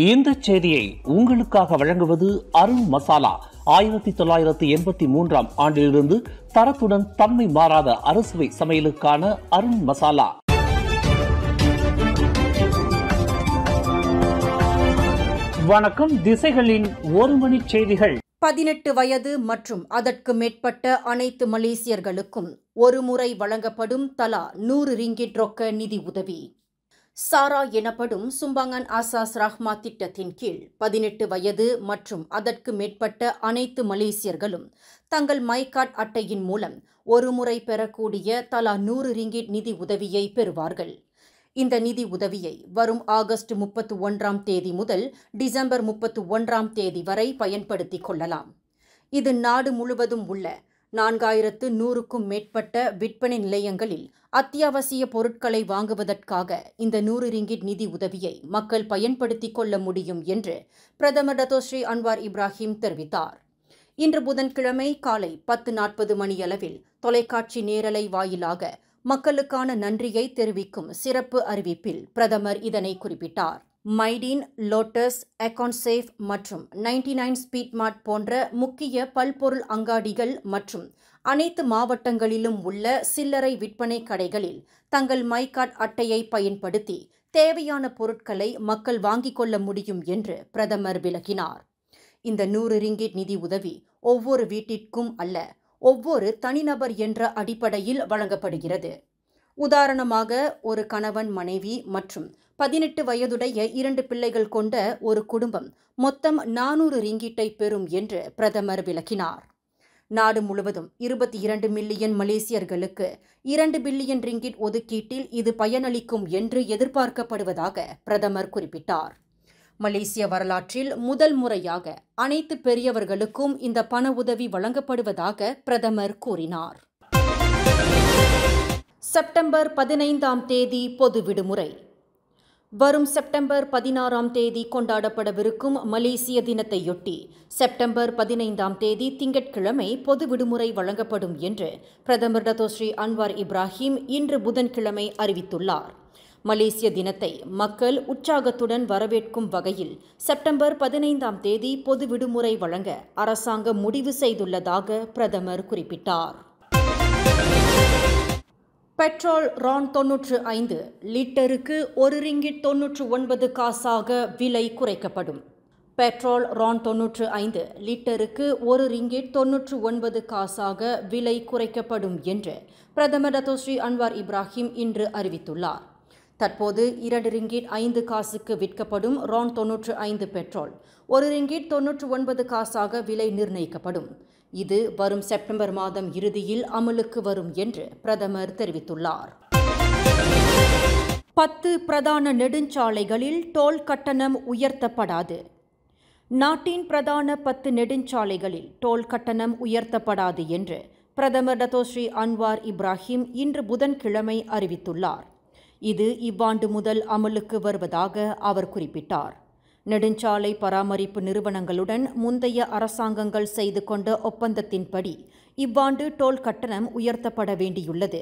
இந்த செய்தியை உங்களுக்காக வழங்குவது அருண் மசாலா. 1983 ஆண்டிலிருந்து தரத்துடன் தன்மை மாறாத அறுசுவை சமையலுக்கான அருண் மசாலா. வணக்கம். திசைகளின் ஒரு மணி செய்திகள். 18 வயது மற்றும் அதற்கு மேற்பட்ட அனைத்து மலேசியர்களுக்கும் ஒரு முறை வழங்கப்படும் தலா 100 ரிங்கிட் ரொக்க நிதி உதவி. சாரா எனப்படும் சும்பங்கன் ஆசாஸ் ரஹ்மா திட்டத்தின் கீழ் 18 வயது மற்றும் அதற்கு மேற்பட்ட அனைத்து மலேசியர்களும் தங்கள் மைகார்ட் அட்டையின் மூலம் ஒரு முறை பெறக்கூடிய தலா 100 ரிங்கிட் நிதி உதவியை பெறுவார்கள். இந்த நிதி உதவியை வரும் ஆகஸ்ட் 31ஆம் தேதி முதல் டிசம்பர் 31ஆம் தேதி வரை பயன்படுத்திக் கொள்ளலாம். இது நாடு முழுவதும் உள்ள 4100க்கும் மேற்பட்ட விற்பனை நிலையங்களில் அத்தியாவசிய பொருட்களை வாங்குவதற்காக இந்த 100 ரிங்கிட் நிதி உதவியை மக்கள் பயன்படுத்திக் கொள்ள முடியும் என்று பிரதமர் டத்தோஸ்ரீ அன்வார் இப்ராஹிம் தெரிவித்தார். இன்று புதன்கிழமை காலை 10:40 மணியளவில் தொலைக்காட்சி நேரலை வாயிலாக மக்களுக்கான நன்றியை தெரிவிக்கும் சிறப்பு அறிவிப்பில் பிரதமர் இதனை குறிப்பிட்டார். மைடீன், லோட்டஸ், அகான்சேஃப் மற்றும் 99 ஸ்பீட்மார்ட் போன்ற முக்கிய பல்பொருள் அங்காடிகள் மற்றும் அனைத்து மாவட்டங்களிலும் உள்ள சில்லறை விற்பனை கடைகளில் தங்கள் மைகார்ட் அட்டையை பயன்படுத்தி தேவையான பொருட்களை மக்கள் வாங்கிக் கொள்ள முடியும் என்று பிரதமர் விளக்கினார். இந்த 100 ரிங்கிட் நிதி உதவி ஒவ்வொரு வீட்டிற்கும் அல்ல, ஒவ்வொரு தனிநபர் என்ற அடிப்படையில் வழங்கப்படுகிறது. உதாரணமாக, ஒரு கணவன், மனைவி மற்றும் 18 வயதுடைய 2 பிள்ளைகள் கொண்ட ஒரு குடும்பம் மொத்தம் 400 ரிங்கிட்டை பெறும் என்று பிரதமர் விளக்கினார். நாடு முழுவதும் 22 மில்லியன் மலேசியர்களுக்கு 2 பில்லியன் ரிங்கிட் ஒதுக்கீட்டில் இது பயனளிக்கும் என்று எதிர்பார்க்கப்படுவதாக பிரதமர் குறிப்பிட்டார். மலேசிய வரலாற்றில் முதல் முறையாக அனைத்து பெரியவர்களுக்கும் இந்த பண உதவி வழங்கப்படுவதாக பிரதமர் கூறினார். செப்டம்பர் 15ஆம் தேதி பொது விடுமுறை. வரும் செப்டம்பர் 16ஆம் தேதி கொண்டாடப்படவிருக்கும் மலேசிய தினத்தையொட்டி செப்டம்பர் 15ஆம் தேதி திங்கட்கிழமை பொது விடுமுறை வழங்கப்படும் என்று பிரதமர் டத்தோஸ்ரீ அன்வார் இப்ராஹிம் இன்று புதன்கிழமை அறிவித்துள்ளார். மலேசிய தினத்தை மக்கள் உற்சாகத்துடன் வரவேற்கும் வகையில் செப்டம்பர் 15ஆம் தேதி பொது விடுமுறை வழங்க அரசாங்கம் முடிவு செய்துள்ளதாக பிரதமர் குறிப்பிட்டார். பெட்ரோல் ரான் 95 லிட்டருக்கு 1 ரிங்கிட் 99 காசாக விலை குறைக்கப்படும். பெட்ரோல் ரான் 95 லிட்டருக்கு 1 ரிங்கிட் 99 காசாக விலை குறைக்கப்படும் என்று பிரதமர் டத்தோஸ்ரீ அன்வார் இப்ராஹிம் இன்று அறிவித்துள்ளார். தற்போது 2 ரிங்கிட் 5 காசுக்கு விற்கப்படும் ரான் 95 பெட்ரோல் 1 ரிங்கிட் 99 காசாக விலை நிர்ணயிக்கப்படும். இது வரும் செப்டம்பர் மாதம் இறுதியில் அமலுக்கு வரும் என்று பிரதமர் தெரிவித்துள்ளார். 10 பிரதான நெடுஞ்சாலைகளில் டோல் கட்டணம் உயர்த்தப்படாது. நாட்டின் பிரதான 10 நெடுஞ்சாலைகளில் டோல் கட்டணம் உயர்த்தப்படாது என்று பிரதமர் டத்தோஸ்ரீ அன்வார் இப்ராஹிம் இன்று புதன்கிழமை அறிவித்துள்ளார். இது இவ்வாண்டு முதல் அமலுக்கு வருவதாக அவர் குறிப்பிட்டார். நெடுஞ்சாலை பராமரிப்பு நிறுவனங்களுடன் முந்தைய அரசாங்கங்கள் செய்து கொண்ட ஒப்பந்தத்தின்படி இவ்வாண்டு டோல் கட்டணம் உயர்த்தப்பட வேண்டியுள்ளது.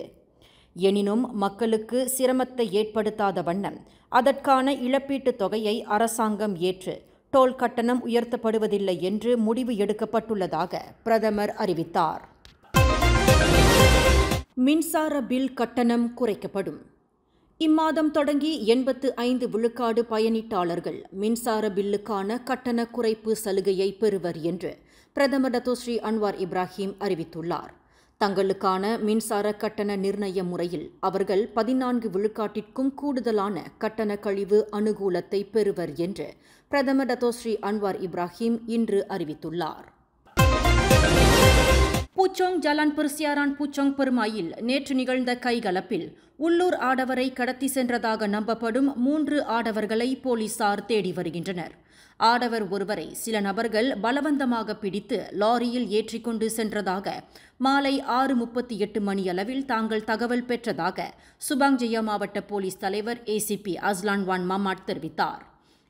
எனினும் மக்களுக்கு சிரமத்தை ஏற்படுத்தாத வண்ணம் அதற்கான இழப்பீட்டுத் தொகையை அரசாங்கம் ஏற்று டோல் கட்டணம் உயர்த்தப்படுவதில்லை என்று முடிவு எடுக்கப்பட்டுள்ளதாக பிரதமர் அறிவித்தார். மின்சார பில் கட்டணம் குறைக்கப்படும். இம்மாதம் தொடங்கி 85 விழுக்காடு பயனீட்டாளர்கள் மின்சார பில்லுக்கான கட்டண குறைப்பு சலுகையை பெறுவர் என்று பிரதமர் டத்தோஸ்ரீ அன்வார் இப்ராஹிம் அறிவித்துள்ளார். தங்களுக்கான மின்சார கட்டண நிர்ணய முறையில் அவர்கள் 14 விழுக்காட்டிற்கும் கூடுதலான கட்டண கழிவு அனுகூலத்தை பெறுவர் என்று பிரதமர் டத்தோஸ்ரீ அன்வார் இப்ராஹிம் இன்று அறிவித்துள்ளார். பூச்சோங் ஜலான் பெர்சியாரான் பூச்சோங் பெருமாயில் நேற்று நிகழ்ந்த கைகலப்பில் உள்ளூர் ஆடவரை கடத்தி சென்றதாக நம்பப்படும் 3 ஆடவர்களை போலீசார் தேடி வருகின்றனர். ஆடவர் ஒருவரை சில நபர்கள் பலவந்தமாக பிடித்து லாரியில் ஏற்றிக்கொண்டு சென்றதாக மாலை 6:38 மணியளவில் தாங்கள் தகவல் பெற்றதாக சுபாங் ஜெயா மாவட்ட போலீஸ் தலைவர் ஏசிபி அஸ்லான் வான் மமாட் தெரிவித்தார்.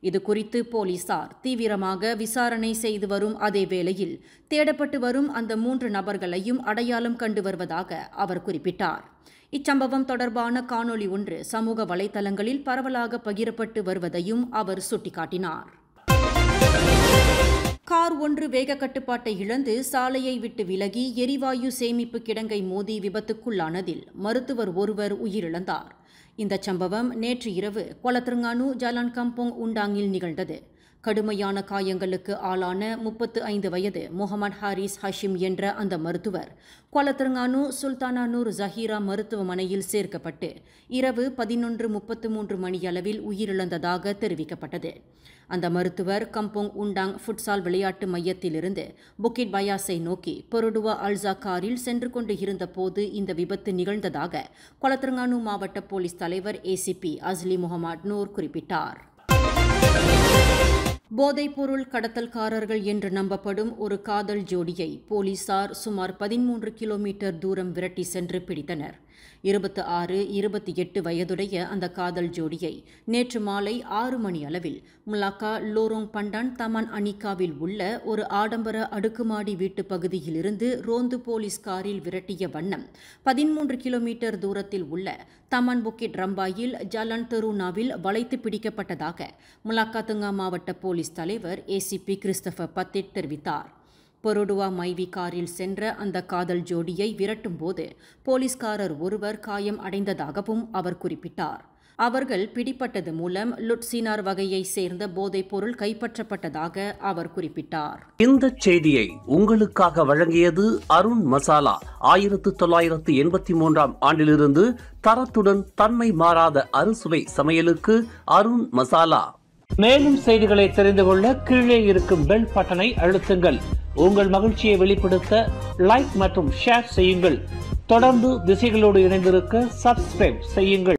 இதுகுறித்து போலீசார் தீவிரமாக விசாரணை செய்து வரும் அதே வேளையில் தேடப்பட்டு வரும் அந்த 3 நபர்களையும் அடையாளம் கண்டு வருவதாக அவர் குறிப்பிட்டார். இச்சம்பவம் தொடர்பான காணொளி ஒன்று சமூக வலைதளங்களில் பரவலாக பகிரப்பட்டு வருவதையும் அவர் சுட்டிக்காட்டினார். கார் ஒன்று வேக கட்டுப்பாட்டை இழந்து சாலையை விட்டு விலகி எரிவாயு சேமிப்பு கிடங்கை மோதி விபத்துக்குள்ளானதில் மருத்துவர் ஒருவர் உயிரிழந்தார். இந்த சம்பவம் நேற்று இரவு கொலத்ரங்கானு ஜலான் கம்போங் உண்டாங்கில் நிகழ்ந்தது. கடுமையான காயங்களுக்கு ஆளான 35 வயது முகமது ஹாரிஸ் ஹஷிம் என்ற அந்த மருத்துவர் கொலத்ரங்கானு சுல்தானானூர் ஜஹீரா மருத்துவமனையில் சேர்க்கப்பட்டு இரவு 11:33 மணியளவில் உயிரிழந்ததாக தெரிவிக்கப்பட்டது. அந்த மருத்துவர் கம்போங் உண்டாங் ஃபுட்சால் விளையாட்டு மையத்திலிருந்து புக்கிட் பயாஸை நோக்கி பொருடுவா அல்சா காரில் சென்று கொண்டு இருந்தபோது இந்த விபத்து நிகழ்ந்ததாக கொலத்ரங்கானு மாவட்ட போலீஸ் தலைவர் ACP அஸ்லி முகமது நூர் குறிப்பிட்டார். போதைப்பொருள் கடத்தல்காரர்கள் என்று நம்பப்படும் ஒரு காதல் ஜோடியை போலீசார் சுமார் 13 கிலோமீட்டர் தூரம் விரட்டி சென்று பிடித்தனர். 26, 28 வயதுடைய அந்த காதல் ஜோடியை நேற்று மாலை 6 மணி அளவில் முலாக்கா லோரோங் பண்டான் தமான் அனிகாவில் உள்ள ஒரு ஆடம்பர அடுக்குமாடி வீட்டு பகுதியிலிருந்து ரோந்து போலீஸ் காரில் விரட்டிய வண்ணம் 13 கிலோமீட்டர் தூரத்தில் உள்ள தமான் புக்கிட் ரம்பாயில் ஜலான் தெருனாவில் வளைத்து பிடிக்கப்பட்டதாக முலாக்காத்துங்கா மாவட்ட போலீஸ் தலைவர் ACP கிறிஸ்டபர் பத்திட் தெரிவித்தார். பொருடுவா மைவி காரில் சென்ற அந்த காதல் ஜோடியை விரட்டும் போது போலீஸ்காரர் ஒருவர் காயம் அடைந்ததாகவும் அவர் குறிப்பிட்டார். அவர்கள் பிடிப்பட்டது மூலம் லுட்சினார் வகையை சேர்ந்த போதைப் பொருள் கைப்பற்றப்பட்டதாக அவர் குறிப்பிட்டார். இந்த செய்தியை உங்களுக்காக வழங்கியது அருண் மசாலா. 1983ஆம் ஆண்டிலிருந்து தரத்துடன் தன்மை மாறாத அறுசுவை சமையலுக்கு அருண் மசாலா. மேலும் செய்திகளை தெரிந்து கொள்ள கீழே இருக்கும் பெல் பட்டனை அழுத்துங்கள். உங்கள் மகிழ்ச்சியை வெளிப்படுத்த லைக் மற்றும் ஷேர் செய்யுங்கள். தொடர்ந்து திசைகளோடு இணைந்திருக்க சப்ஸ்கிரைப் செய்யுங்கள்.